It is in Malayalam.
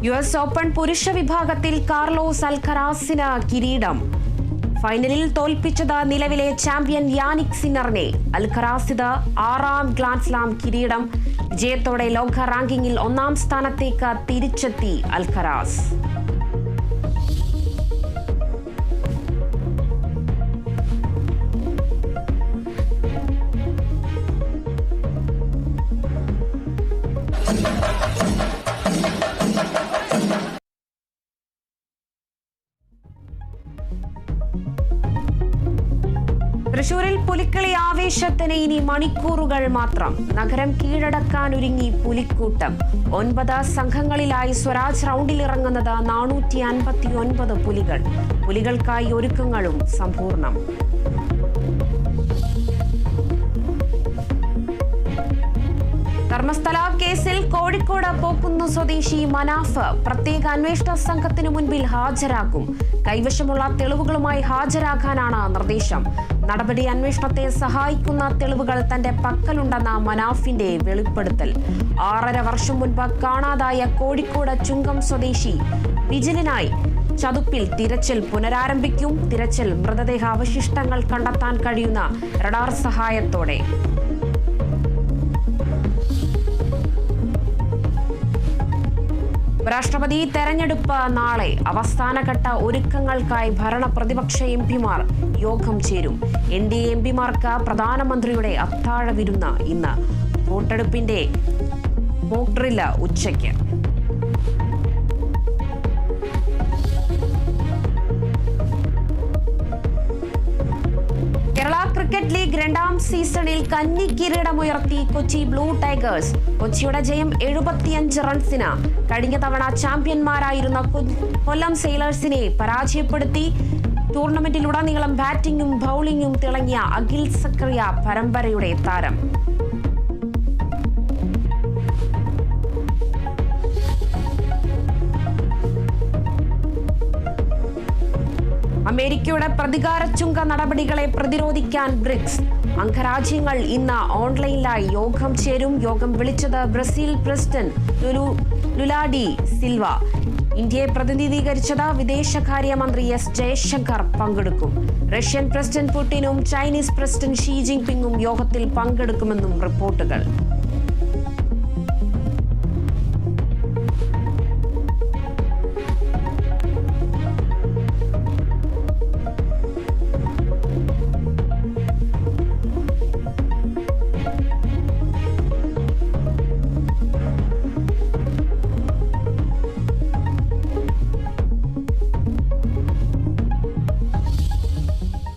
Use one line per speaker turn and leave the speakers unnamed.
US ഓപ്പൺ പുരുഷ വിഭാഗത്തിൽ കാർലോസ് അൽക്കരാസിന് കിരീടം. ഫൈനലിൽ തോൽപ്പിച്ചത് നിലവിലെ ചാമ്പ്യൻ യാനിക് സിന്നറിനെ. അൽക്കരാസിന് 6ാം ഗ്രാൻഡ് സ്ലാം കിരീടം. വിജയത്തോടെ ലോക റാങ്കിങ്ങിൽ 1ാം സ്ഥാനത്തേക്ക് തിരിച്ചെത്തി അൽക്കരാസ്. തൃശൂരിൽ പുലിക്കളി ആവേശത്തിന് ഇനി മണിക്കൂറുകൾ മാത്രം. നഗരം കീഴടക്കാനൊരുങ്ങി പുലിക്കൂട്ടം. 9 സംഘങ്ങളിലായി സ്വരാജ് റൗണ്ടിലിറങ്ങുന്നത് 459 പുലികൾ. പുലികൾക്കായി ഒരുക്കങ്ങളും സമ്പൂർണ്ണം. ധർമ്മസ്ഥല കേസിൽ കോഴിക്കോട് പോക്കുന്ന് സ്വദേശി മനാഫ് പ്രത്യേക അന്വേഷണ സംഘത്തിനു മുൻപിൽ ഹാജരാക്കും. കൈവശമുള്ള തെളിവുകളുമായി ഹാജരാകാനാണ് നിർദ്ദേശം. നടപടി അന്വേഷണത്തെ സഹായിക്കുന്ന തെളിവുകൾ തന്റെ പക്കലുണ്ടെന്ന മനാഫിന്റെ വെളിപ്പെടുത്തൽ. 6.5 വർഷം മുൻപ് കാണാതായ കോഴിക്കോട് ചുങ്കം സ്വദേശി വിജിലിനായി ചതുപ്പിൽ തിരച്ചിൽ പുനരാരംഭിക്കും. തിരച്ചിൽ മൃതദേഹ അവശിഷ്ടങ്ങൾ കണ്ടെത്താൻ കഴിയുന്ന റഡാർ സഹായത്തോടെ. രാഷ്ട്രപതി തെരഞ്ഞെടുപ്പ് നാളെ. അവസാനഘട്ട ഒരുക്കങ്ങൾക്കായി ഭരണ പ്രതിപക്ഷ എംപിമാർ യോഗം ചേരും. NDA എംപിമാർക്ക് പ്രധാനമന്ത്രിയുടെ അത്താഴ വിരുന്ന് ഇന്ന്. വോട്ടെടുപ്പിന്റെ മോക്ക് ഡ്രില്ല് ഉച്ചയ്ക്ക്. കേരള ക്രിക്കറ്റ് ലീഗ് 2ാം സീസണിൽ കന്നി കിരീടമുയർത്തി കൊച്ചി ബ്ലൂ ടൈഗേഴ്സ്. കൊച്ചിയുടെ ജയം 75 റൺസിന്. കഴിഞ്ഞ തവണ ചാമ്പ്യന്മാരായിരുന്ന കൊല്ലം സെയിലേഴ്സിനെ പരാജയപ്പെടുത്തി. ടൂർണമെന്റിലുടനീളം ബാറ്റിംഗും ബൌളിംഗും തിളങ്ങിയ അഖിൽ സക്രിയ പരമ്പരയുടെ താരം. അമേരിക്കയുടെ പ്രതികാര ചുങ്ക നടപടികളെ പ്രതിരോധിക്കാൻ ബ്രിക്സ് അംഗരാജ്യങ്ങൾ ഇന്ന് ഓൺലൈനിലായി യോഗം ചേരും. യോഗം വിളിച്ചത് Brazil president Lula da Silva. ഇന്ത്യയെ പ്രതിനിധീകരിച്ചത് വിദേശകാര്യമന്ത്രി S ജയശങ്കർ പങ്കെടുക്കും. റഷ്യൻ പ്രസിഡന്റ് പുടിനും ചൈനീസ് പ്രസിഡന്റ് ഷീ ജിൻപിങ്ങും യോഗത്തിൽ പങ്കെടുക്കുമെന്നും റിപ്പോർട്ടുകൾ.